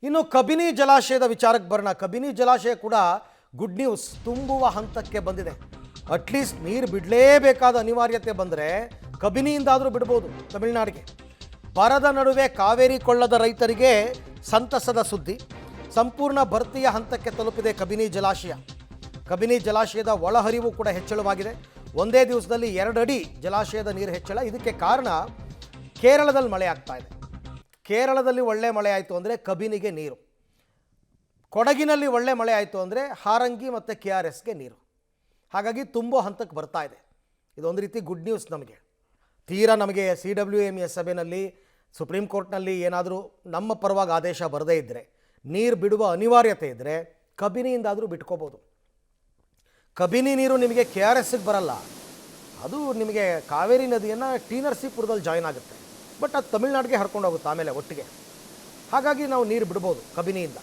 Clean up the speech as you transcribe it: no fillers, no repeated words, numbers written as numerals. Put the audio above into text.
ಇನ್ನು ಕಬಿನಿ ಜಲಾಶಯದ ವಿಚಾರಕ್ಕೆ ಬರೋಣ. ಕಬಿನಿ ಜಲಾಶಯ ಕೂಡ ಗುಡ್ ನ್ಯೂಸ್, ತುಂಬುವ ಹಂತಕ್ಕೆ ಬಂದಿದೆ. ಅಟ್ಲೀಸ್ಟ್ ನೀರು ಬಿಡಲೇಬೇಕಾದ ಅನಿವಾರ್ಯತೆ ಬಂದರೆ ಕಬಿನಿಯಿಂದಾದರೂ ಬಿಡ್ಬೋದು ತಮಿಳುನಾಡಿಗೆ. ಬರದ ನಡುವೆ ಕಾವೇರಿ ಕೊಳ್ಳದ ರೈತರಿಗೆ ಸಂತಸದ ಸುದ್ದಿ. ಸಂಪೂರ್ಣ ಭರ್ತಿಯ ಹಂತಕ್ಕೆ ತಲುಪಿದೆ ಕಬಿನಿ ಜಲಾಶಯ. ಕಬಿನಿ ಜಲಾಶಯದ ಒಳಹರಿವು ಕೂಡ ಹೆಚ್ಚಳವಾಗಿದೆ. ಒಂದೇ ದಿವಸದಲ್ಲಿ 2 ಅಡಿ ಜಲಾಶಯದ ನೀರು ಹೆಚ್ಚಳ. ಇದಕ್ಕೆ ಕಾರಣ ಕೇರಳದಲ್ಲಿ ಮಳೆ ಆಗ್ತಾ ಇದೆ. ಕೇರಳದಲ್ಲಿ ಒಳ್ಳೆ ಮಳೆ ಆಯಿತು ಅಂದರೆ ಕಬಿನಿಗೆ ನೀರು, ಕೊಡಗಿನಲ್ಲಿ ಒಳ್ಳೆ ಮಳೆ ಆಯಿತು ಅಂದರೆ ಹಾರಂಗಿ ಮತ್ತು KRSಗೆ ನೀರು. ಹಾಗಾಗಿ ತುಂಬೋ ಹಂತಕ್ಕೆ ಬರ್ತಾ ಇದೆ. ಇದೊಂದು ರೀತಿ ಗುಡ್ ನ್ಯೂಸ್ ನಮಗೆ. ತೀರಾ ನಮಗೆ CWMA ಸಭೆಯಲ್ಲಿ ಸುಪ್ರೀಂ ಕೋರ್ಟ್ನಲ್ಲಿ ಏನಾದರೂ ನಮ್ಮ ಪರವಾಗಿ ಆದೇಶ ಬರದೇ ಇದ್ದರೆ, ನೀರು ಬಿಡುವ ಅನಿವಾರ್ಯತೆ ಇದ್ದರೆ ಕಬಿನಿಯಿಂದಾದರೂ ಬಿಟ್ಕೋಬೋದು. ಕಬಿನಿ ನೀರು ನಿಮಗೆ KRSಗೆ ಬರಲ್ಲ, ಅದು ನಿಮಗೆ ಕಾವೇರಿ ನದಿಯನ್ನು ಟಿ ನರಸೀಪುರದಲ್ಲಿ ಜಾಯಿನ್ ಆಗುತ್ತೆ. ಬಟ್ ಅದು ತಮಿಳ್ನಾಡಿಗೆ ಹರ್ಕೊಂಡು ಹೋಗುತ್ತೆ ಆಮೇಲೆ ಒಟ್ಟಿಗೆ. ಹಾಗಾಗಿ ನಾವು ನೀರು ಬಿಡ್ಬೋದು ಕಬಿನಿಯಿಂದ.